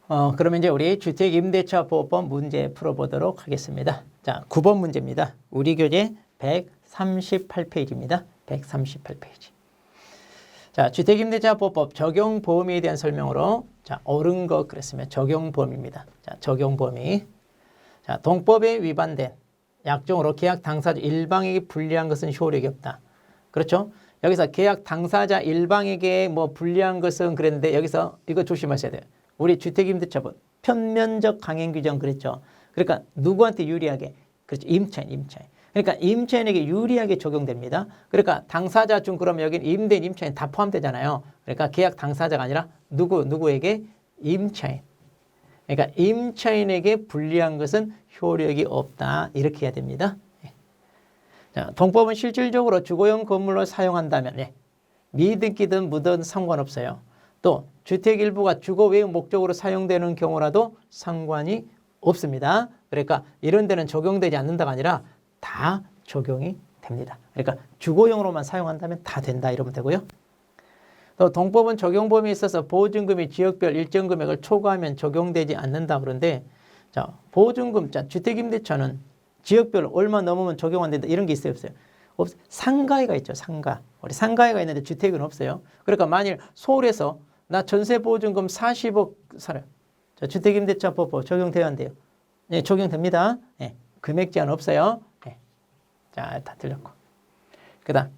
그러면 이제 우리 주택임대차보호법 문제 풀어보도록 하겠습니다. 자, 9번 문제입니다. 우리 교재 138페이지입니다. 138페이지. 자, 주택임대차보호법 적용 범위에 대한 설명으로 자, 옳은 것 그랬으면 적용 범위입니다. 자, 적용 범위. 자, 동법에 위반된 약정으로 계약 당사자 일방에게 불리한 것은 효력이 없다. 그렇죠? 여기서 계약 당사자 일방에게 뭐 불리한 것은 그랬는데 여기서 이거 조심하셔야 돼요. 우리 주택임대차법 편면적 강행 규정 그랬죠. 그러니까 누구한테 유리하게? 그렇죠. 임차인. 그러니까 임차인에게 유리하게 적용됩니다. 그러니까 당사자 중 그러면 여기는 임대인, 임차인 다 포함되잖아요. 그러니까 계약 당사자가 아니라 누구에게? 임차인. 그러니까 임차인에게 불리한 것은 효력이 없다. 이렇게 해야 됩니다. 자, 동법은 실질적으로 주거용 건물로 사용한다면 미등기든 무든 상관없어요. 또 주택 일부가 주거 외의 목적으로 사용되는 경우라도 상관이 없습니다. 그러니까 이런 데는 적용되지 않는다가 아니라 다 적용이 됩니다. 그러니까 주거용으로만 사용한다면 다 된다 이러면 되고요. 또 동법은 적용 범위에 있어서 보증금이 지역별 일정 금액을 초과하면 적용되지 않는다 그런데 자, 보증금, 자, 주택임대차는 지역별 얼마 넘으면 적용 안 된다 이런 게 있어요, 없어요? 상가가 있죠, 상가. 우리 상가가 있는데 주택은 없어요. 그러니까 만일 서울에서 나 전세 보증금 40억 살아요. 자, 주택임대차법 적용돼야 한대요. 네, 적용됩니다. 네, 금액 제한 없어요. 네. 자, 다 틀렸고. 그 다음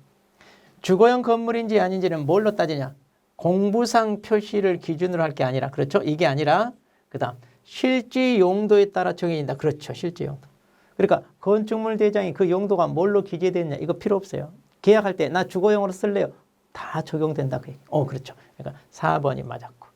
주거용 건물인지 아닌지는 뭘로 따지냐? 공부상 표시를 기준으로 할 게 아니라, 그렇죠? 이게 아니라 그 다음 실지 용도에 따라 정해진다. 그렇죠, 실지 용도. 그러니까 건축물 대장이 그 용도가 뭘로 기재되느냐 이거 필요 없어요. 계약할 때 나 주거용으로 쓸래요. 다 적용된다. 그 얘기. 그렇죠. 그러니까 4번이 맞았고.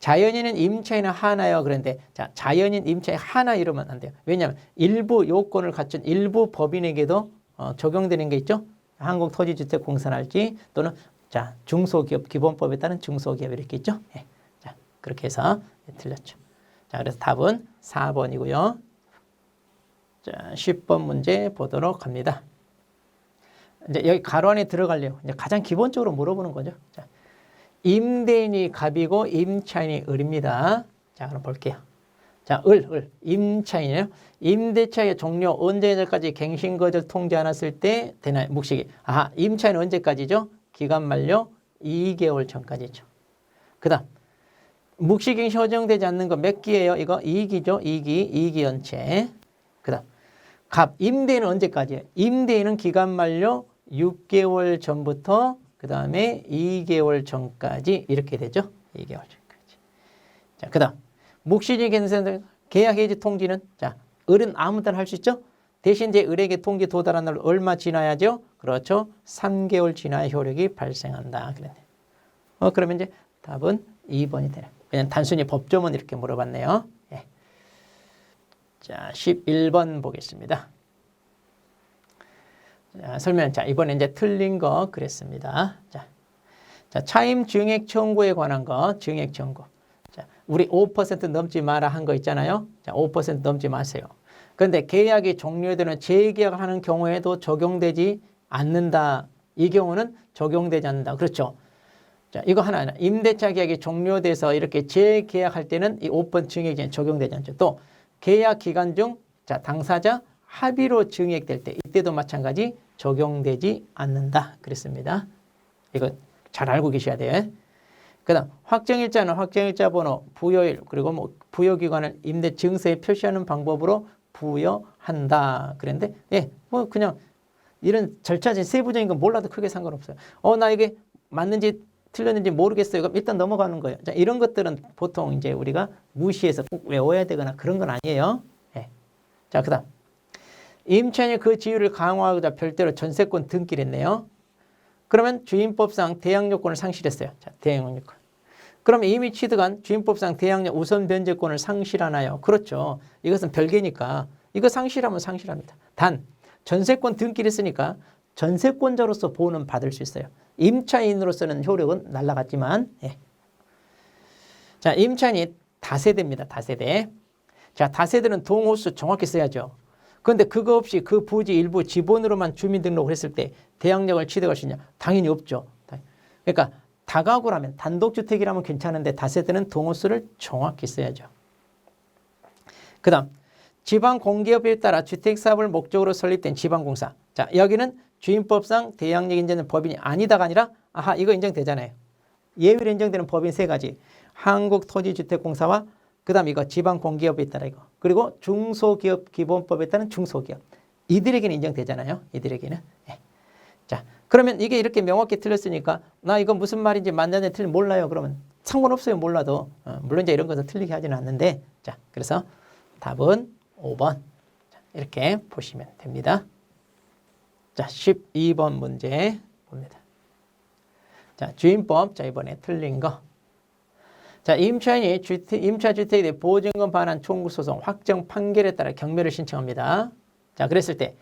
자연인은 임차인은 하나요. 그런데 자, 자연인 임차인 하나 이러면 안 돼요. 왜냐하면 일부 요건을 갖춘 일부 법인에게도 적용되는 게 있죠. 한국토지주택공사랄지 또는 자, 중소기업 기본법에 따른 중소기업 이렇게 있죠. 네. 자, 그렇게 해서 틀렸죠. 자, 그래서 답은 4번이고요. 자, 10번 문제 보도록 합니다. 이제 여기 가로 안에 들어가려고 이제 가장 기본적으로 물어보는 거죠. 자, 임대인이 갑이고 임차인이 을입니다. 자, 그럼 볼게요. 자, 임차인이에요. 임대차의 종료 언제까지 갱신거절 통지 않았을 때 되나요? 묵시기. 임차인은 언제까지죠? 기간 만료 2개월 전까지죠. 그 다음 묵시갱신 허정되지 않는 거 몇 기예요? 이거 2기죠. 2기 연체. 그 다음 갑 임대인은 언제까지예요? 임대인은 기간 만료 6개월 전부터 그 다음에 2개월 전까지 이렇게 되죠. 2개월 전까지. 자, 그 다음 묵시지 갱신 계약 해지 통지는 자, 을은 아무 때나 할 수 있죠. 대신 이제 을에게 통지 도달한 날 얼마 지나야죠? 그렇죠. 3개월 지나야 효력이 발생한다. 그랬네. 그러면 이제 답은 2번이 되네. 그냥 단순히 법조문 이렇게 물어봤네요. 예. 자, 11번 보겠습니다. 자, 설명. 자, 이번에 이제 틀린 거 그랬습니다. 자, 차임 증액 청구에 관한 거, 증액 청구. 자, 우리 5% 넘지 마라 한 거 있잖아요. 자, 5% 넘지 마세요. 그런데 계약이 종료되는 재계약을 하는 경우에도 적용되지 않는다. 이 경우는 적용되지 않는다. 그렇죠. 자, 이거 하나. 임대차 계약이 종료돼서 이렇게 재계약할 때는 이 5% 증액이 적용되지 않죠. 또 계약 기간 중 자, 당사자 합의로 증액될 때 이때도 마찬가지 적용되지 않는다. 그랬습니다. 이거 잘 알고 계셔야 돼요. 그 다음 확정일자는 확정일자 번호, 부여일 그리고 뭐 부여기관을 임대 증서에 표시하는 방법으로 부여한다. 그랬는데 뭐 그냥 이런 절차적인 세부적인 건 몰라도 크게 상관없어요. 나 이게 맞는지 틀렸는지 모르겠어요. 그럼 일단 넘어가는 거예요. 자, 이런 것들은 보통 이제 우리가 무시해서 꼭 외워야 되거나 그런 건 아니에요. 네. 자, 그 다음 임차인이 그 지위를 강화하고자 별도로 전세권 등기를 했네요. 그러면 주임법상 대항력권을 상실했어요. 자, 대항력권. 그러면 이미 취득한 주임법상 대항력 우선 변제권을 상실하나요? 그렇죠. 이것은 별개니까 이거 상실하면 상실합니다. 단 전세권 등기를 했으니까 전세권자로서 보호는 받을 수 있어요. 임차인으로서는 효력은 날라갔지만 자, 임차인이 다세대입니다. 다세대. 자, 다세대는 동호수 정확히 써야죠. 그런데 그거 없이 그 부지 일부 지번으로만 주민등록을 했을 때 대항력을 취득할 수 있냐? 당연히 없죠. 그러니까 다가구라면 단독주택이라면 괜찮은데 다세대는 동호수를 정확히 써야죠. 그 다음 지방공기업에 따라 주택사업을 목적으로 설립된 지방공사. 자, 여기는 주임법상 대항력 인정된 법인이 아니다가 아니라 아하 이거 인정되잖아요. 예외로 인정되는 법인 세 가지. 한국토지주택공사와 그 다음 이거 지방공기업에 따라 이거. 그리고 중소기업 기본법에 따른 중소기업. 이들에게는 인정되잖아요. 이들에게는. 예. 자, 그러면 이게 이렇게 명확히 틀렸으니까 나 이거 무슨 말인지 맞는지 틀린 몰라요. 그러면 상관없어요. 몰라도. 물론 이제 이런 것은 틀리게 하지는 않는데 자, 그래서 답은 5번. 자, 이렇게 보시면 됩니다. 자, 12번 문제 봅니다. 자, 주임법. 자, 이번에 틀린 거. 자, 임차인이 임차주택에 대해 보증금 반환 청구소송 확정 판결에 따라 경매를 신청합니다. 자, 그랬을 때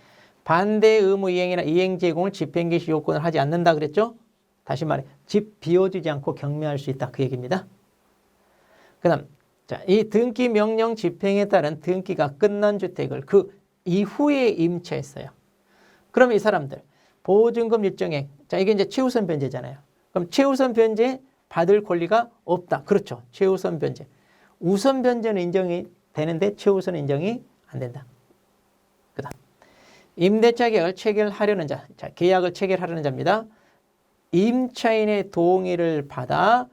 반대 의무 이행이나 이행 제공을 집행개시 요건을 하지 않는다 그랬죠? 다시 말해 집 비워주지 않고 경매할 수 있다 그 얘기입니다. 그 다음 자, 이 등기 명령 집행에 따른 등기가 끝난 주택을 그 이후에 임차했어요. 그럼 이 사람들 보증금 일정액 자 이게 이제 최우선 변제잖아요. 그럼 최우선 변제 받을 권리가 없다. 그렇죠. 최우선 변제. 우선 변제는 인정이 되는데 최우선은 인정이 안 된다. 그 다음 임대차 계약을 체결하려는 자. 자, 계약을 체결하려는 자입니다. 임차인의 동의를 받아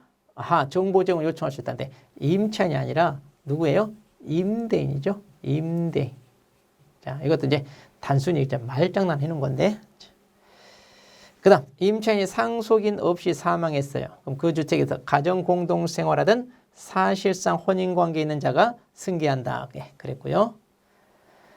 정보 제공을 요청할 수 있다는데 임차인이 아니라 누구예요? 임대인이죠. 임대인. 자, 이것도 이제 단순히 이제 말장난 해놓은 건데. 그 다음 임차인이 상속인 없이 사망했어요. 그럼 그 주택에서 가정 공동생활하던 사실상 혼인관계 있는 자가 승계한다. 예, 그랬고요.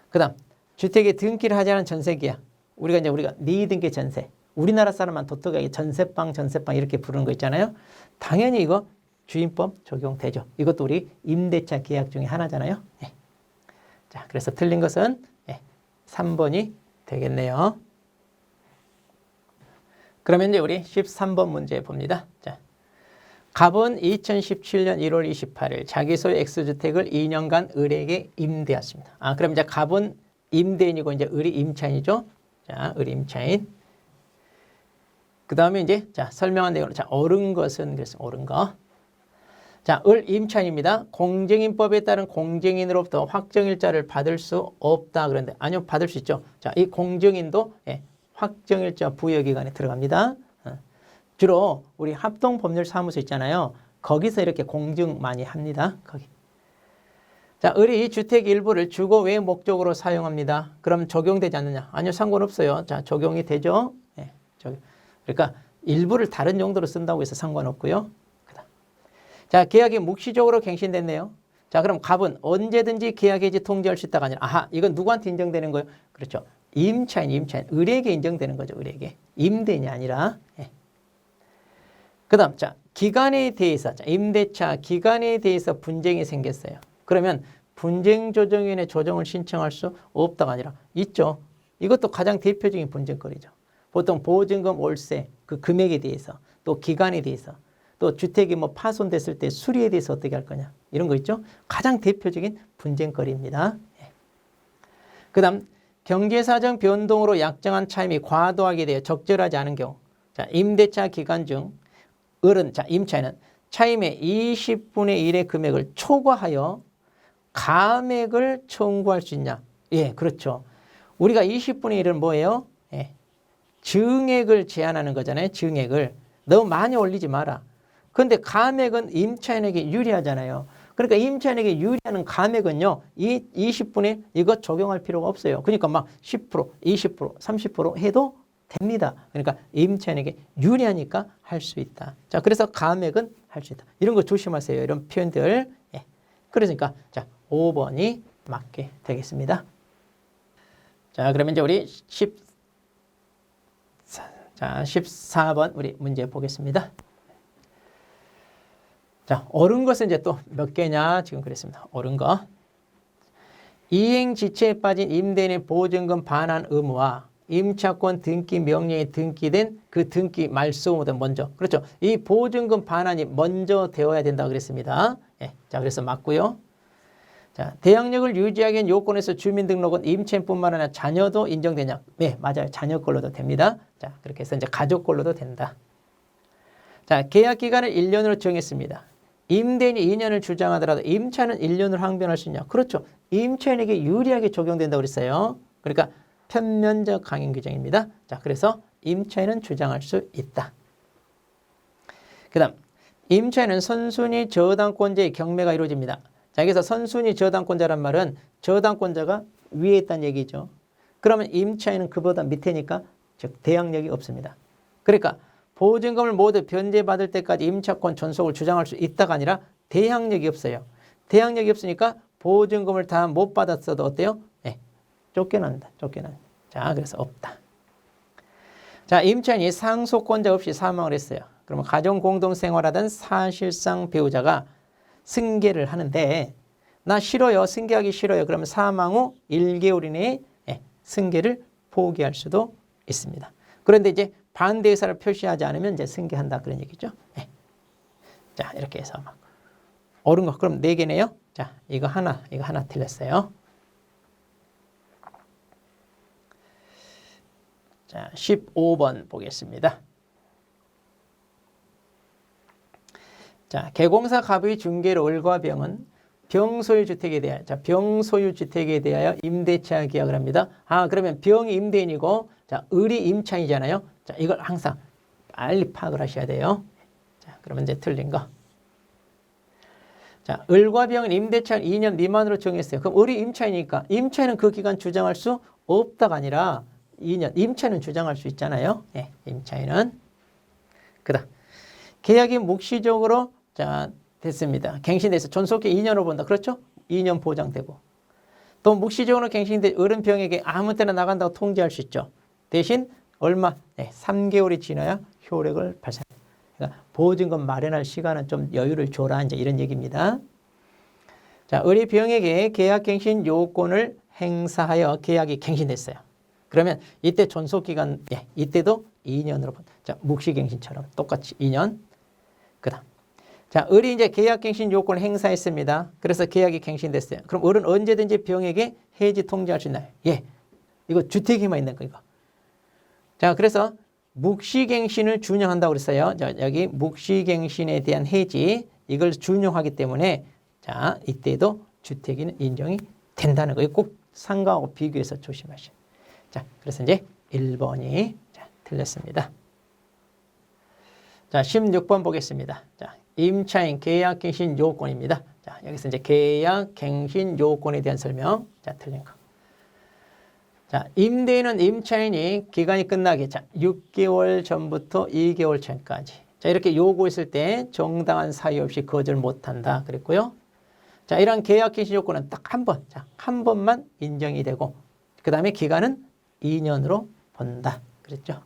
그 다음 주택에 등기를 하지 않은 전세계약. 우리가 니등기 전세. 우리나라 사람만 독특하게 전세방 이렇게 부르는 거 있잖아요. 당연히 이거 주임법 적용되죠. 이것도 우리 임대차 계약 중에 하나잖아요. 예. 자, 그래서 틀린 것은 3번이 되겠네요. 그러면 이제 우리 13번 문제 봅니다. 자, 갑은 2017년 1월 28일 자기 소유 X주택을 2년간 을에게 임대했습니다. 그럼 이제 갑은 임대인이고 이제 을이 임차인이죠. 자, 을이 임차인. 그 다음에 이제 자 설명한 내용으로 자 옳은 것은 그래서 옳은 거. 자, 을 임차인입니다. 공정인법에 따른 공정인으로부터 확정일자를 받을 수 없다 그런데 아니요 받을 수 있죠. 자, 이 공정인도 확정일자 부여기간에 들어갑니다. 주로 우리 합동법률사무소 있잖아요. 거기서 이렇게 공증 많이 합니다. 거기. 자, 을이 주택 일부를 주거 외 목적으로 사용합니다. 그럼 적용되지 않느냐? 아니요 상관없어요. 자, 적용이 되죠. 그러니까 일부를 다른 용도로 쓴다고 해서 상관없고요. 자, 계약이 묵시적으로 갱신됐네요. 자, 그럼 갑은 언제든지 계약 해지 통지할 수 있다가 아니라 이건 누구한테 인정되는 거예요? 그렇죠. 임차인, 을에게 인정되는 거죠. 을에게. 임대인이 아니라. 예. 그 다음, 자, 기간에 대해서, 자, 임대차 기간에 대해서 분쟁이 생겼어요. 그러면 분쟁조정위원회 조정을 신청할 수 없다가 아니라 있죠. 이것도 가장 대표적인 분쟁거리죠. 보통 보증금 월세, 그 금액에 대해서, 또 기간에 대해서, 또 주택이 뭐 파손됐을 때 수리에 대해서 어떻게 할 거냐. 이런 거 있죠. 가장 대표적인 분쟁거리입니다. 예. 그 다음, 경제사정 변동으로 약정한 차임이 과도하게 되어 적절하지 않은 경우. 자, 임대차 기간 중 을은, 자, 임차인은 차임의 20분의 1의 금액을 초과하여 감액을 청구할 수 있냐. 예, 그렇죠. 우리가 20분의 1은 뭐예요? 예. 증액을 제한하는 거잖아요. 증액을. 너무 많이 올리지 마라. 그런데 감액은 임차인에게 유리하잖아요. 그러니까 임차인에게 유리하는 감액은요. 이 20분에 이거 적용할 필요가 없어요. 그러니까 막 10%, 20%, 30% 해도 됩니다. 그러니까 임차인에게 유리하니까 할 수 있다. 자, 그래서 감액은 할 수 있다. 이런 거 조심하세요. 이런 표현들. 예. 그러니까 자, 5번이 맞게 되겠습니다. 자, 그러면 이제 우리 14번 우리 문제 보겠습니다. 자, 옳은 것은 이제 또 몇 개냐 지금 그랬습니다. 옳은 거. 이행 지체에 빠진 임대인의 보증금 반환 의무와 임차권 등기 명령에 등기된 그 등기 말소보다 먼저. 그렇죠. 이 보증금 반환이 먼저 되어야 된다고 그랬습니다. 예. 자, 그래서 맞고요. 자, 대항력을 유지하기 위한 요건에서 주민등록은 임차인뿐만 아니라 자녀도 인정되냐? 네, 맞아요. 자녀 걸로도 됩니다. 자, 그렇게 해서 이제 가족 걸로도 된다. 자, 계약 기간을 1년으로 정했습니다. 임대인이 2년을 주장하더라도 임차인은 1년으로 항변할 수 있냐? 그렇죠. 임차인에게 유리하게 적용된다고 그랬어요. 그러니까 편면적 강행 규정입니다. 자, 그래서 임차인은 주장할 수 있다. 그 다음, 임차인은 선순위 저당권자의 경매가 이루어집니다. 자, 여기서 선순위 저당권자란 말은 저당권자가 위에 있다는 얘기죠. 그러면 임차인은 그보다 밑에니까 즉 대항력이 없습니다. 그러니까 보증금을 모두 변제받을 때까지 임차권 존속을 주장할 수 있다가 아니라 대항력이 없어요. 대항력이 없으니까 보증금을 다 못 받았어도 어때요? 네, 쫓겨난다. 쫓겨난다. 자, 그래서 없다. 자, 임차인이 상속권자 없이 사망을 했어요. 그러면 가정 공동생활하던 사실상 배우자가 승계를 하는데 나 싫어요. 승계하기 싫어요. 그러면 사망 후 1개월 이내에 승계를 포기할 수도 있습니다. 그런데 이제 반대 의사를 표시하지 않으면 이제 승계한다 그런 얘기죠. 네. 자, 이렇게 해서 막 옳은 거 그럼 4개네요. 자, 이거 하나 틀렸어요. 자, 15번 보겠습니다. 자, 개공사 갑의 중개로 을과 병은 병소유 주택에 대하여, 자, 병소유 주택에 대하여 임대차 계약을 합니다. 아, 그러면 병이 임대인이고, 자, 을이 임차인이잖아요. 자, 이걸 항상 빨리 파악을 하셔야 돼요. 자, 그러면 이제 틀린 거. 자, 을과 병은 임대차 2년 미만으로 정했어요. 그럼 을이 임차인이니까 임차인은 그 기간 주장할 수 없다가 아니라 2년, 임차인은 주장할 수 있잖아요. 네, 임차인은. 그다음 계약이 묵시적으로 자 됐습니다. 갱신돼서 존속기 2년으로 본다. 그렇죠? 2년 보장되고. 또 묵시적으로 갱신돼 을은 병에게 아무 때나 나간다고 통지할 수 있죠. 대신 얼마? 네, 3개월이 지나야 효력을 발생합니다. 그러니까 보증금 마련할 시간은 좀 여유를 줘라. 이제 이런 얘기입니다. 자, 을이 병에게 계약 갱신 요건을 행사하여 계약이 갱신됐어요. 그러면 이때 존속기간, 이때도 2년으로 본다. 자, 묵시갱신처럼 똑같이 2년. 그 다음. 자, 을이 이제 계약갱신 요건을 행사했습니다. 그래서 계약이 갱신됐어요. 그럼 을은 언제든지 병에게 해지 통지할 수 있나요? 예. 이거 주택에만 있는 거, 이거. 자, 그래서 묵시갱신을 준용한다고 그랬어요. 자, 여기 묵시갱신에 대한 해지, 이걸 준용하기 때문에 자, 이때도 주택에는 인정이 된다는 거예요. 꼭 상가하고 비교해서 조심하셔요. 자, 그래서 이제 1번이 자, 틀렸습니다. 자, 16번 보겠습니다. 자, 임차인 계약갱신 요건입니다. 자, 여기서 이제 계약갱신 요건에 대한 설명. 자, 틀린 거. 자, 임대인은 임차인이 기간이 끝나기 자, 6개월 전부터 2개월 전까지. 자, 이렇게 요구했을 때 정당한 사유 없이 거절 못한다. 그랬고요. 자, 이런 계약갱신 요건은 딱 한 번. 자, 한 번만 인정이 되고, 그 다음에 기간은 2년으로 본다. 그랬죠.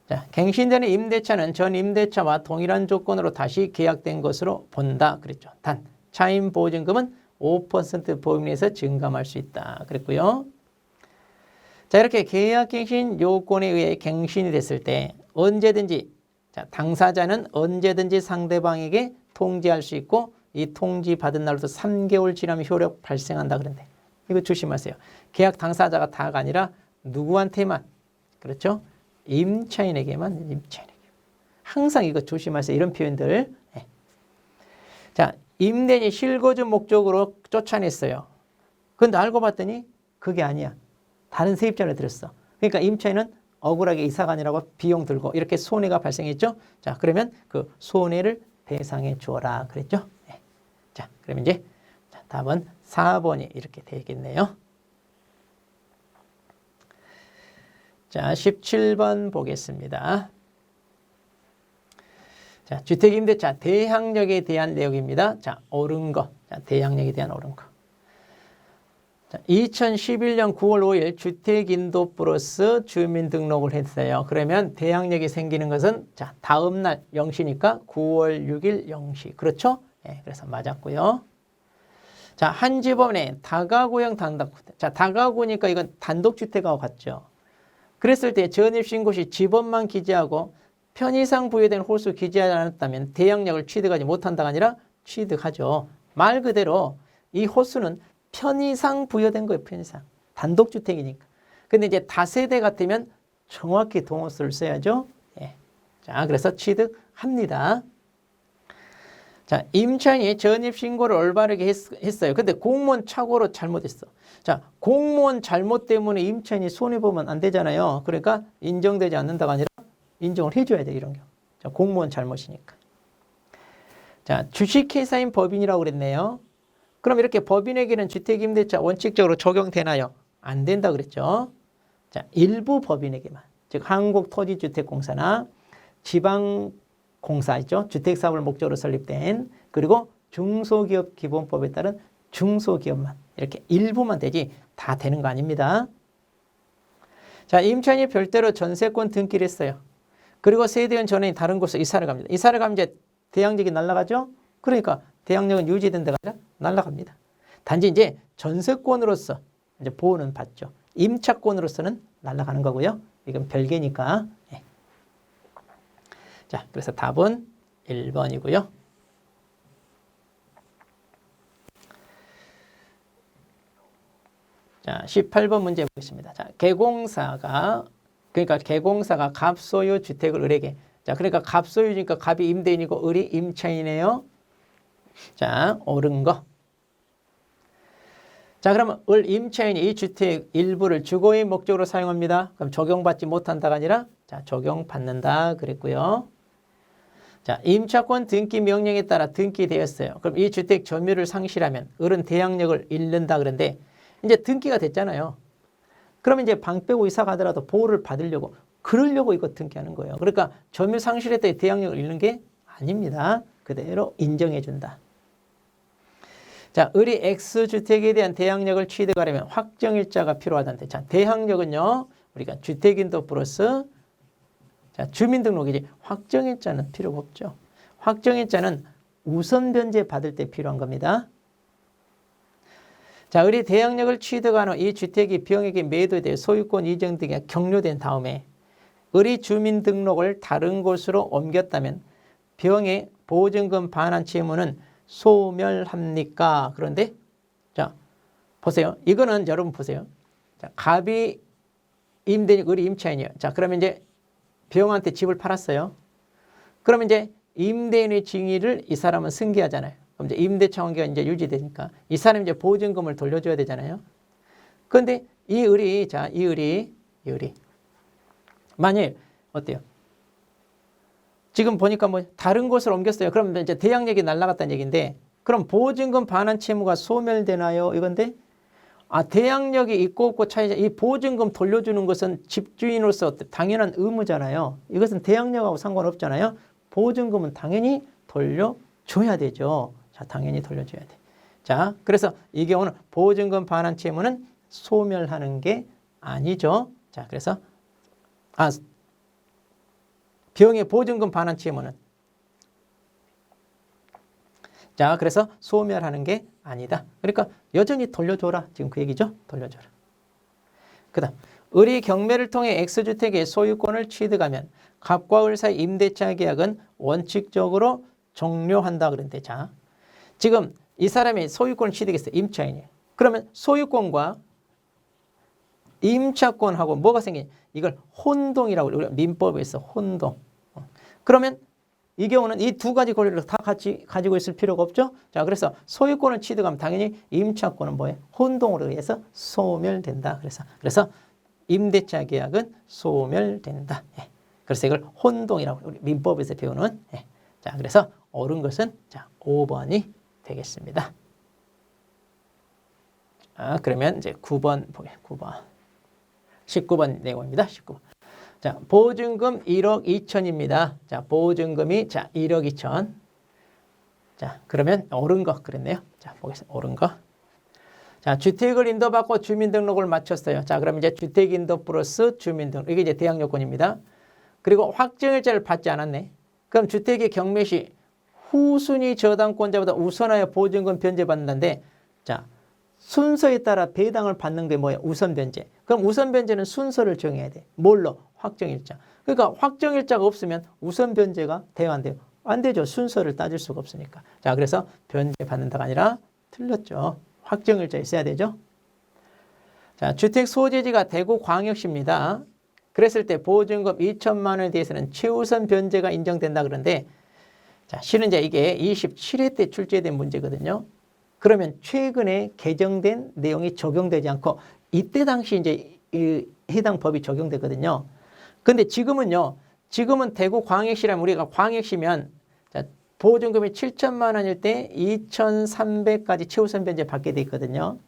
자, 갱신되는 임대차는 전 임대차와 동일한 조건으로 다시 계약된 것으로 본다. 그랬죠. 단, 차임 보증금은 5% 보험료에서 증감할 수 있다. 그랬고요. 자, 이렇게 계약갱신 요건에 의해 갱신이 됐을 때 언제든지 자, 당사자는 언제든지 상대방에게 통지할 수 있고 이 통지 받은 날부터 3개월 지나면 효력 발생한다 그런데 이거 조심하세요. 계약 당사자가 다가 아니라 누구한테만 그렇죠? 임차인에게만 임차인에게. 항상 이거 조심하세요. 이런 표현들. 네. 자, 임대인이 실거주 목적으로 쫓아냈어요. 근데 알고 봤더니 그게 아니야. 다른 세입자를 들였어. 그러니까 임차인은 억울하게 이사가느라고 비용 들고 이렇게 손해가 발생했죠. 자, 그러면 그 손해를 배상해 주어라 그랬죠. 네. 자, 그러면 이제 자, 답은 4번이 이렇게 되겠네요. 자, 17번 보겠습니다. 자, 주택임대차 대항력에 대한 내용입니다. 자, 옳은 거. 자, 대항력에 대한 옳은 거. 자, 2011년 9월 5일 주택인도 플러스 주민등록을 했어요. 그러면 대항력이 생기는 것은 자, 다음 날 0시니까 9월 6일 0시. 그렇죠? 네, 그래서 맞았고요. 자, 한 집원에 다가구형 단독. 자, 다가구니까 이건 단독주택하고 같죠. 그랬을 때 전입신고 시 집원만 기재하고 편의상 부여된 홀수 기재하지 않았다면 대항력을 취득하지 못한다가 아니라 취득하죠. 말 그대로 이 홀수는 편의상 부여된 거예요. 편의상. 단독주택이니까. 근데 이제 다세대 같으면 정확히 동호수를 써야죠. 예. 자, 그래서 취득 합니다. 자, 임차인이 전입신고를 올바르게 했어요. 근데 공무원 착오로 잘못했어. 자, 공무원 잘못 때문에 임차인이 손해보면 안 되잖아요. 그러니까 인정되지 않는다가 아니라 인정을 해줘야 돼, 이런 경우. 자, 공무원 잘못이니까. 자, 주식회사인 법인이라고 그랬네요. 그럼 이렇게 법인에게는 주택임대차 원칙적으로 적용되나요? 안 된다 그랬죠. 자, 일부 법인에게만. 즉 한국토지주택공사나 지방공사 있죠. 주택사업을 목적으로 설립된 그리고 중소기업 기본법에 따른 중소기업만 이렇게 일부만 되지 다 되는 거 아닙니다. 자, 임차인이 별도로 전세권 등기를 했어요. 그리고 세대원 전원이 다른 곳으로 이사를 갑니다. 이사를 가면 이제 대항력이 날아가죠. 그러니까 대항력은 유지된 데가 아니라 날아갑니다. 단지 이제 전세권으로서 이제 보호는 받죠. 임차권으로서는 날아가는 거고요. 이건 별개니까. 네. 자, 그래서 답은 1번이고요. 자, 18번 문제 보겠습니다. 자, 개공사가 갑소유 주택을 을에게. 자, 그러니까 갑소유니까 갑이 임대인이고 을이 임차인이네요. 자, 옳은 거. 자, 그러면 을 임차인이 이 주택 일부를 주거의 목적으로 사용합니다. 그럼 적용받지 못한다가 아니라 자, 적용받는다 그랬고요. 자, 임차권 등기 명령에 따라 등기되었어요. 그럼 이 주택 점유를 상실하면 을은 대항력을 잃는다 그런데 이제 등기가 됐잖아요. 그러면 이제 방 빼고 이사 가더라도 보호를 받으려고 그러려고 이거 등기하는 거예요. 그러니까 점유 상실했더니 대항력을 잃는 게 아닙니다. 그대로 인정해 준다. 자, 을이 X주택에 대한 대항력을 취득하려면 확정일자가 필요하다는데 자, 대항력은요. 우리가 주택인도 플러스 자, 주민등록이지 확정일자는 필요가 없죠. 확정일자는 우선 변제 받을 때 필요한 겁니다. 자, 을이 대항력을 취득한 후 이 주택이 병에게 매도돼 소유권 이전 등이 격려된 다음에 을이 주민등록을 다른 곳으로 옮겼다면 병의 보증금 반환 채무는 소멸합니까? 그런데 자, 보세요. 이거는 여러분 보세요. 자, 갑이 임대인, 을이 임차인이에요. 자, 그러면 이제 병한테 집을 팔았어요. 그러면 이제 임대인의 징의를 이 사람은 승계하잖아요. 그럼 이제 임대차 관계가 이제 유지되니까 이 사람이 이제 보증금을 돌려줘야 되잖아요. 그런데 이 을이 만일 어때요? 지금 보니까 뭐 다른 곳으로 옮겼어요. 그럼 이제 대항력이 날아갔다는 얘기인데 그럼 보증금 반환 채무가 소멸되나요? 이건데 대항력이 있고 없고 차이죠. 이 보증금 돌려주는 것은 집주인으로서 당연한 의무잖아요. 이것은 대항력하고 상관없잖아요. 보증금은 당연히 돌려줘야 되죠. 자, 당연히 돌려줘야 돼. 자, 그래서 이 경우는 보증금 반환 채무는 소멸하는 게 아니죠. 자, 그래서 병의 보증금 반환 채무는 자, 그래서 소멸하는 게 아니다. 그러니까 여전히 돌려줘라. 지금 그 얘기죠. 돌려줘라. 그 다음 을이 경매를 통해 X주택의 소유권을 취득하면 갑과 을 사이 임대차 계약은 원칙적으로 종료한다 그랬는데 자, 지금 이 사람이 소유권을 취득했어요. 임차인이에요. 그러면 소유권과 임차권하고 뭐가 생기냐. 이걸 혼동이라고 우리가 민법에서 혼동. 그러면 이 경우는 이 두 가지 권리를 다 같이 가지고 있을 필요가 없죠. 자, 그래서 소유권을 취득하면 당연히 임차권은 뭐예요? 혼동으로 의해서 소멸된다. 그래서 임대차 계약은 소멸된다. 예. 그래서 이걸 혼동이라고 우리 민법에서 배우는. 예. 자, 그래서 옳은 것은 자 5번이 되겠습니다. 그러면 이제 9번 보게 9번 19번 내용입니다. 19번. 자, 보증금 1억 2천입니다. 자, 보증금이 자 1억 2천. 자, 그러면 옳은 거 그랬네요. 자, 보겠습니다. 옳은 거. 자, 주택을 인도받고 주민등록을 마쳤어요. 자, 그럼 이제 주택인도 플러스 주민등록. 이게 이제 대항요건입니다. 그리고 확정일자를 받지 않았네. 그럼 주택의 경매 시 후순위 저당권자보다 우선하여 보증금 변제받는다는데 자, 순서에 따라 배당을 받는 게 뭐예요? 우선 변제. 그럼 우선 변제는 순서를 정해야 돼. 뭘로? 확정일자. 그러니까 확정일자가 없으면 우선 변제가 돼요, 안 돼요? 안 되죠. 순서를 따질 수가 없으니까. 자, 그래서 변제 받는다가 아니라 틀렸죠. 확정일자 있어야 되죠. 자, 주택 소재지가 대구광역시입니다. 그랬을 때 보증금 2천만 원에 대해서는 최우선 변제가 인정된다 그러는데 자, 실은 이제 이게 27회 때 출제된 문제거든요. 그러면 최근에 개정된 내용이 적용되지 않고 이때 당시 이제 이 해당 법이 적용되거든요. 근데 지금은요. 지금은 대구 광역시라면 우리가 광역시면 자, 보증금이 7천만 원일 때 2,300까지 최우선 변제 받게 돼 있거든요.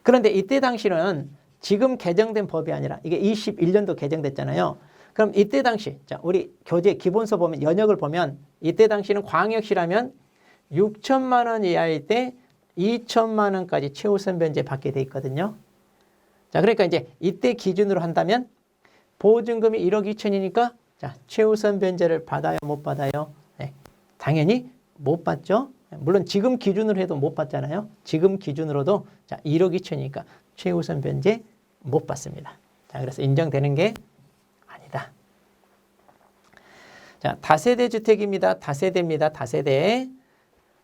그런데 이때 당시는 지금 개정된 법이 아니라 이게 21년도 개정됐잖아요. 그럼 이때 당시 자, 우리 교재 기본서 보면 연역을 보면 이때 당시는 광역시라면 6천만 원 이하일 때 2천만 원까지 최우선 변제 받게 돼 있거든요. 자, 그러니까 이제 이때 기준으로 한다면 보증금이 1억 2천이니까 자, 최우선 변제를 받아요, 못 받아요? 네, 당연히 못 받죠. 물론 지금 기준으로 해도 못 받잖아요. 지금 기준으로도 자, 1억 2천이니까 최우선 변제 못 받습니다. 자, 그래서 인정되는 게 아니다. 자, 다세대 주택입니다. 다세대입니다. 다세대.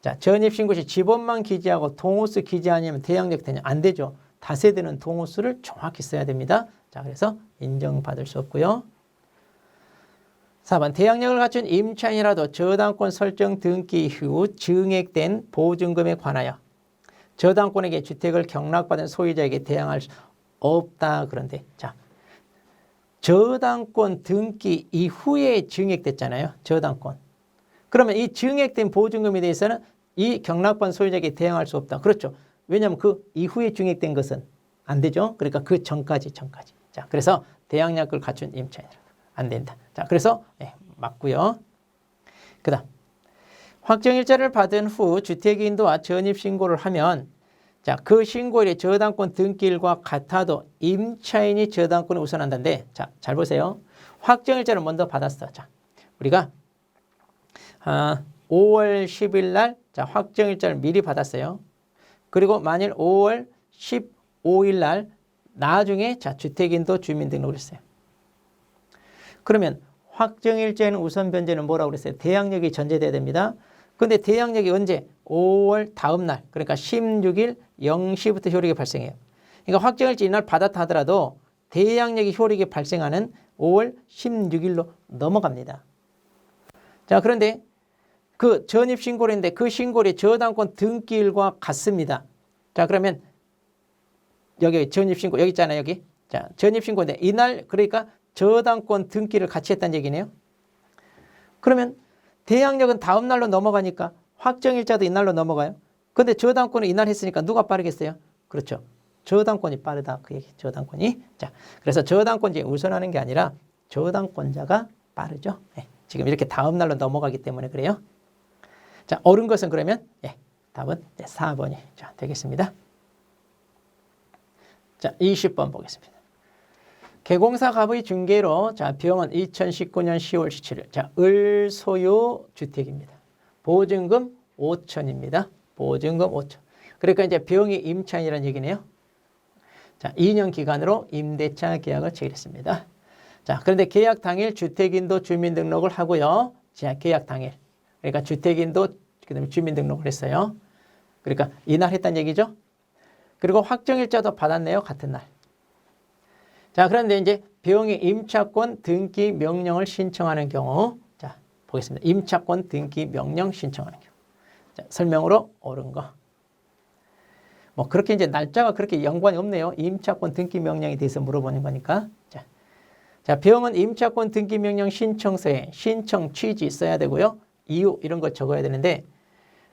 자, 전입신고 시 집원만 기재하고 동호수 기재 아니면 대항력 되냐? 안 되죠. 다세대는 동호수를 정확히 써야 됩니다. 자, 그래서 인정받을 수 없고요. 4번 대항력을 갖춘 임차인이라도 저당권 설정 등기 후 증액된 보증금에 관하여 저당권에게 주택을 경락받은 소유자에게 대항할 수 없다. 그런데 자, 저당권 등기 이후에 증액됐잖아요. 저당권. 그러면 이 증액된 보증금에 대해서는 이 경락받은 소유자에게 대항할 수 없다. 그렇죠. 왜냐하면 그 이후에 증액된 것은 안 되죠. 그러니까 그 전까지. 자, 그래서 대항력을 갖춘 임차인이라도 안 된다. 자, 그래서 네, 맞고요. 그다음 확정일자를 받은 후 주택인도와 전입신고를 하면 자, 그 신고일이 저당권 등기일과 같아도 임차인이 저당권을 우선한다는데 자, 잘 보세요. 확정일자를 먼저 받았어. 자, 우리가 5월 10일 날 자, 확정일자를 미리 받았어요. 그리고 만일 5월 15일 날 나중에 자, 주택인도 주민등록을 했어요. 그러면 확정일자에는 우선 변제는 뭐라고 그랬어요? 대항력이 전제돼야 됩니다. 근데 대항력이 언제? 5월 다음 날, 그러니까 16일 0시부터 효력이 발생해요. 그러니까 확정일자 이날 받았다 하더라도 대항력이 효력이 발생하는 5월 16일로 넘어갑니다. 자, 그런데 그 전입신고를 했는데 그 신고일이 저당권 등기일과 같습니다. 자, 그러면 여기 전입신고 여기 있잖아요. 여기. 자, 전입신고인데 이날 그러니까 저당권 등기를 같이 했다는 얘기네요. 그러면 대항력은 다음 날로 넘어가니까 확정일자도 이날로 넘어가요. 근데 저당권은 이날 했으니까 누가 빠르겠어요? 그렇죠. 저당권이 빠르다. 그 얘기. 저당권이. 자, 그래서 저당권자가 우선하는 게 아니라 저당권자가 빠르죠. 네, 지금 이렇게 다음 날로 넘어가기 때문에 그래요. 자, 옳은 것은 그러면 답은 4번이 자, 되겠습니다. 자, 20번 보겠습니다. 개공사 갑의 중개로 자, 병은 2019년 10월 17일. 자, 을소유 주택입니다. 보증금 5천입니다. 보증금 5천. 그러니까 이제 병이 임차인이라는 얘기네요. 자, 2년 기간으로 임대차 계약을 체결했습니다. 자, 그런데 계약 당일 주택인도 주민등록을 하고요. 자, 계약 당일. 그러니까 주택인도 그다음에 주민등록을 했어요. 그러니까 이날 했다는 얘기죠. 그리고 확정일자도 받았네요. 같은 날. 자, 그런데 이제 병이 임차권 등기 명령을 신청하는 경우 자, 보겠습니다. 임차권 등기 명령 신청하는 경우. 자, 설명으로 옳은 거. 뭐 그렇게 이제 날짜가 그렇게 연관이 없네요. 임차권 등기 명령에 대해서 물어보는 거니까. 자, 병은 임차권 등기 명령 신청서에 신청 취지 써야 되고요. 이유 이런 거 적어야 되는데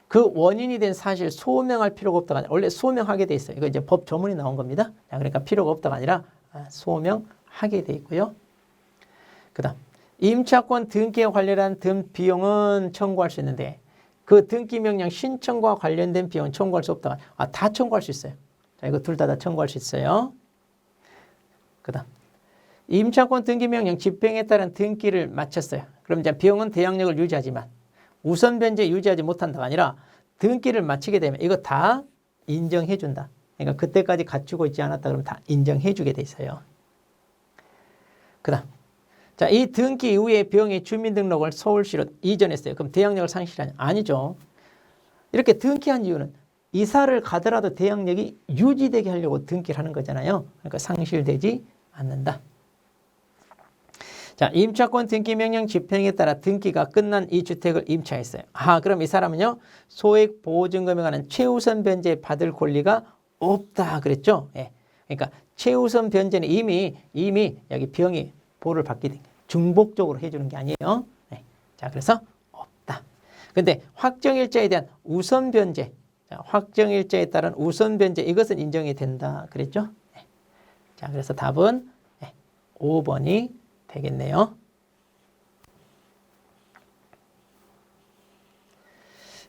그 원인이 된 사실 소명할 필요가 없다가 아니라 원래 소명하게 돼 있어요. 이거 이제 법 조문이 나온 겁니다. 자, 그러니까 필요가 없다가 아니라 소명하게 돼 있고요. 그다음 임차권 등기에 관련한 등 비용은 청구할 수 있는데 그 등기 명령 신청과 관련된 비용은 청구할 수 없다가 다 청구할 수 있어요. 자, 이거 둘 다 청구할 수 있어요. 그다음 임차권 등기 명령 집행에 따른 등기를 마쳤어요. 그럼 이제 비용은 대항력을 유지하지만 우선 변제 유지하지 못한다가 아니라 등기를 마치게 되면 이거 다 인정해 준다. 그러니까 그때까지 갖추고 있지 않았다 그러면 다 인정해 주게 돼 있어요. 그다음 자, 이 등기 이후에 병의 주민등록을 서울시로 이전했어요. 그럼 대항력을 상실하냐? 아니죠. 이렇게 등기한 이유는 이사를 가더라도 대항력이 유지되게 하려고 등기를 하는 거잖아요. 그러니까 상실되지 않는다. 자, 임차권 등기 명령 집행에 따라 등기가 끝난 이 주택을 임차했어요. 아, 그럼 이 사람은요, 소액 보증금에 관한 최우선 변제 받을 권리가 없다 그랬죠? 예. 그러니까 최우선 변제는 이미 여기 병이 보호를 받게 된 거예요. 중복적으로 해주는 게 아니에요. 네. 자, 그래서 없다. 근데 확정일자에 대한 우선 변제, 자, 확정일자에 따른 우선 변제 이것은 인정이 된다 그랬죠? 네. 자, 그래서 답은 5번이 되겠네요.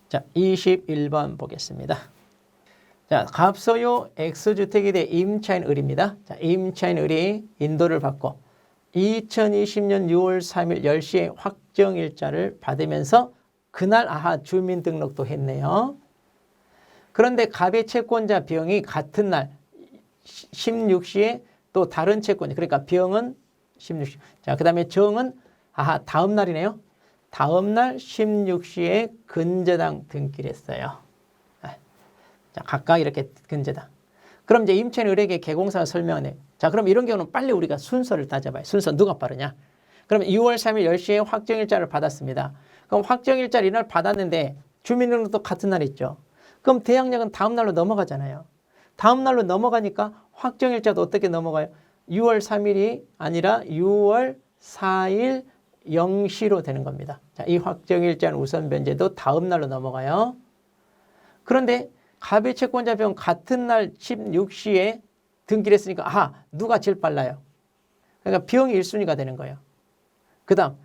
자, 21번 보겠습니다. 자, 갑소유 X주택에 대해 임차인 을입니다. 자, 임차인 을이 인도를 받고 2020년 6월 3일 10시에 확정일자를 받으면서 그날 아하 주민등록도 했네요. 그런데 갑의 채권자 병이 같은 날 16시에 또 다른 채권자, 그러니까 병은 16시. 자, 그 다음에 정은 아하 다음 날이네요. 다음 날 16시에 근저당 등기를 했어요. 자, 각각 이렇게 근저당. 그럼 이제 임차인 을에게 개공사가 설명하네요. 자, 그럼 이런 경우는 빨리 우리가 순서를 따져봐요. 순서 누가 빠르냐? 그러면 6월 3일 10시에 확정일자를 받았습니다. 그럼 확정일자를 이날 받았는데 주민등록도 같은 날 있죠. 그럼 대항력은 다음 날로 넘어가잖아요. 다음 날로 넘어가니까 확정일자도 어떻게 넘어가요? 6월 3일이 아니라 6월 4일 0시로 되는 겁니다. 자, 이 확정일자는 우선 변제도 다음 날로 넘어가요. 그런데 갑의 채권자 병 같은 날 16시에 등기를 했으니까 아하 누가 제일 빨라요? 그러니까 병이 1순위가 되는 거예요. 그 다음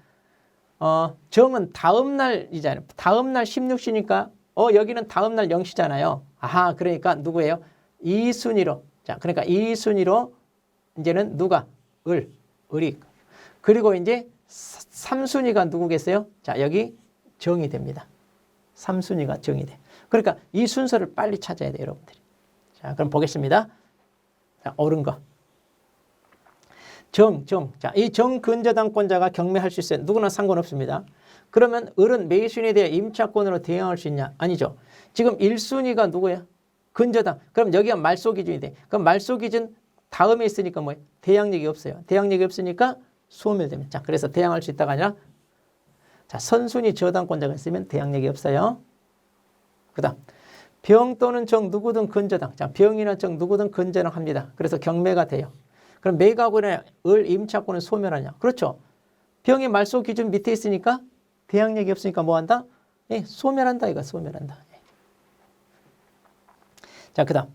정은 다음 날이잖아요. 다음 날 16시니까 여기는 다음 날 0시잖아요. 아하 그러니까 누구예요? 2순위로. 자, 그러니까 2순위로 이제는 누가? 을이. 그리고 이제 3순위가 누구겠어요? 자, 여기 정이 됩니다. 3순위가 정이 돼. 그러니까 이 순서를 빨리 찾아야 돼요, 여러분들이. 자, 그럼 보겠습니다. 자, 옳은 거. 정. 자, 이 정근저당권자가 경매할 수 있어요. 누구나 상관없습니다. 그러면 을은 매수인에 대해 임차권으로 대항할 수 있냐? 아니죠. 지금 1순위가 누구예요? 근저당. 그럼 여기가 말소 기준이 돼. 그럼 말소 기준 다음에 있으니까 뭐예요? 대항력이 없어요. 대항력이 없으니까 소멸됩니다. 자, 그래서 대항할 수 있다가 아니라 자, 선순위 저당권자가 있으면 대항력이 없어요. 그 다음 병 또는 정 누구든 근저당. 자, 병이나 정 누구든 근저당 합니다. 그래서 경매가 돼요. 그럼 매각원의 을 임차권을 소멸하냐? 그렇죠. 병의 말소 기준 밑에 있으니까 대항력이 없으니까 뭐 한다? 예, 소멸한다 이거 소멸한다. 예. 자, 그 다음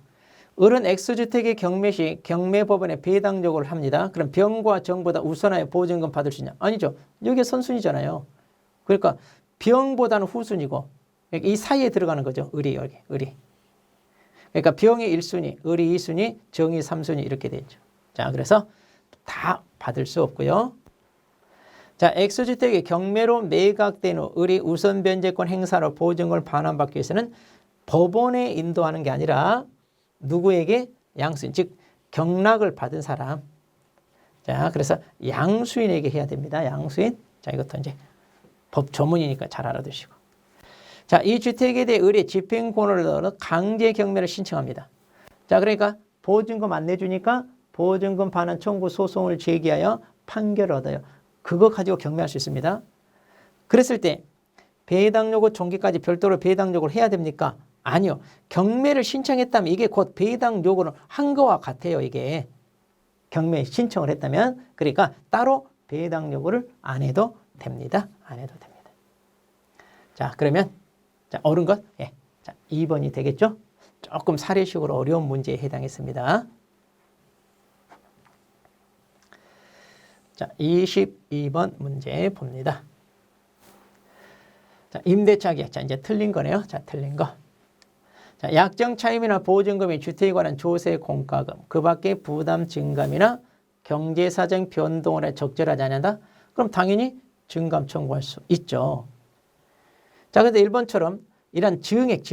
을은 X주택의 경매 시 경매법원에 배당 요구를 합니다. 그럼 병과 정보다 우선하여 보증금 받을 수 있냐? 아니죠. 여기 선순위잖아요. 그러니까 병보다는 후순위고 이 사이에 들어가는 거죠. 을이. 그러니까 병이 1순위, 을이 2순위, 정이 3순위 이렇게 되죠. 자, 그래서 다 받을 수 없고요. 자, X주택이 경매로 매각된 후 을이 우선 변제권 행사로 보증금을 반환받기 위해서는 법원에 인도하는 게 아니라 누구에게? 양수인, 즉 경락을 받은 사람. 자, 그래서 양수인에게 해야 됩니다. 양수인. 자, 이것도 이제 법 조문이니까 잘 알아두시고. 자, 이 주택에 대해 을의 집행권을 넣어 강제 경매를 신청합니다. 자, 그러니까 보증금 안 내주니까 보증금 반환 청구 소송을 제기하여 판결을 얻어요. 그거 가지고 경매할 수 있습니다. 그랬을 때 배당 요구 종기까지 별도로 배당 요구를 해야 됩니까? 아니요. 경매를 신청했다면 이게 곧 배당 요구를 한 거와 같아요. 이게 경매 신청을 했다면 그러니까 따로 배당 요구를 안 해도 됩니다. 안 해도 됩니다. 자, 그러면 자, 옳은 것? 예. 자, 2번이 되겠죠? 조금 사례식으로 어려운 문제에 해당했습니다. 자, 22번 문제 봅니다. 자, 임대차 계약. 자, 이제 틀린 거네요. 자, 틀린 거. 자, 약정 차임이나 보증금이 주택에 관한 조세 공과금, 그 밖에 부담 증감이나 경제사정 변동을 해 적절하지 않는다? 그럼 당연히 증감 청구할 수 있죠. 자, 근데 1번처럼 이런 증액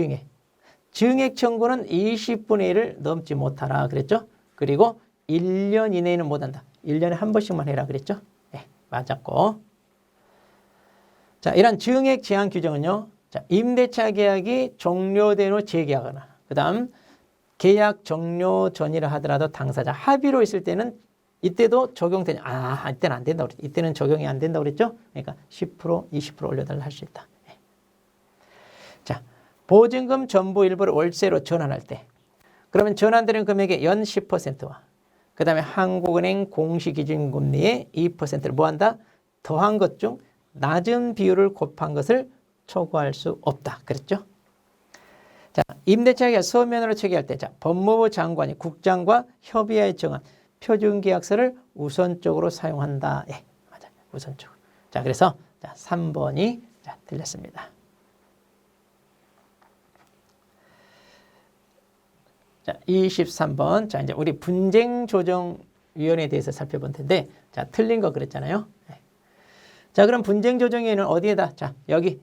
청구는 20분의 1을 넘지 못하라 그랬죠. 그리고 1년 이내에는 못한다. 1년에 한 번씩만 해라 그랬죠. 네, 맞았고. 자, 이런 증액 제한 규정은요. 자, 임대차 계약이 종료된 후 재계약하거나 그 다음 계약 종료 전이라 하더라도 당사자 합의로 있을 때는 이때도 적용되냐? 이때는 안 된다고 그랬죠. 이때는 적용이 안 된다고 그랬죠. 그러니까 10%, 20% 올려달라 할 수 있다. 예. 자, 보증금 전부 일부를 월세로 전환할 때 그러면 전환되는 금액의 연 10%와 그 다음에 한국은행 공시기준금리의 2%를 뭐한다? 더한 것 중 낮은 비율을 곱한 것을 초과할 수 없다. 그랬죠? 자, 임대차 계약 서면으로 체결할 때, 자, 법무부 장관이 국장과 협의하에 정한 표준계약서를 우선적으로 사용한다. 예, 맞아요. 우선적으로. 자, 그래서 자, 3번이 자, 틀렸습니다. 자, 23번. 자, 이제 우리 분쟁조정위원회에 대해서 살펴볼 텐데, 자, 틀린 거 그랬잖아요. 예. 자, 그럼 분쟁조정위원회는 어디에다? 자, 여기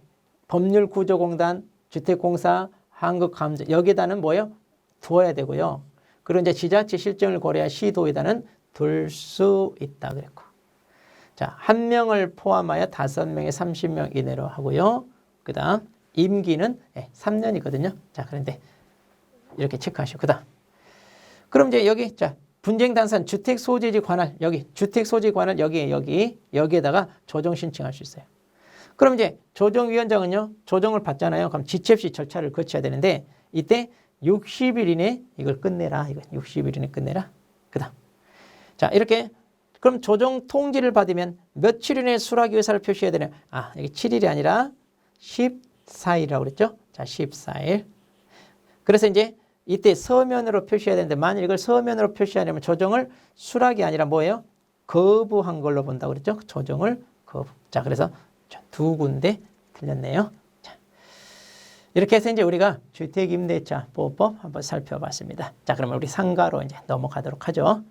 법률구조공단, 주택공사, 한국감정 여기다는 뭐예요? 두어야 되고요. 그리고 이제 지자체 실정을 고려한 시도에다는 둘 수 있다 그랬고. 자, 한 명을 포함하여 5명에 30명 이내로 하고요. 그다음 임기는 3년이거든요. 자, 그런데 이렇게 체크하시고 그다음. 그럼 이제 여기 자, 분쟁 당사는 주택 소재지 관할 여기 주택 소재 관할 여기에다가 조정 신청할 수 있어요. 그럼 이제 조정위원장은요. 조정을 받잖아요. 그럼 지체없이 절차를 거쳐야 되는데 이때 60일 이내 이걸 끝내라. 이거 60일 이내 끝내라. 그다음. 자, 이렇게 그럼 조정 통지를 받으면 며칠 이내에 수락 의사를 표시해야 되냐? 여기 7일이 아니라 14일이라고 그랬죠? 자, 14일. 그래서 이제 이때 서면으로 표시해야 되는데 만일 이걸 서면으로 표시하려면 조정을 수락이 아니라 뭐예요? 거부한 걸로 본다고 그랬죠? 조정을 거부. 자, 그래서 두 군데 틀렸네요. 자, 이렇게 해서 이제 우리가 주택임대차 보호법 한번 살펴봤습니다. 자, 그러면 우리 상가로 이제 넘어가도록 하죠.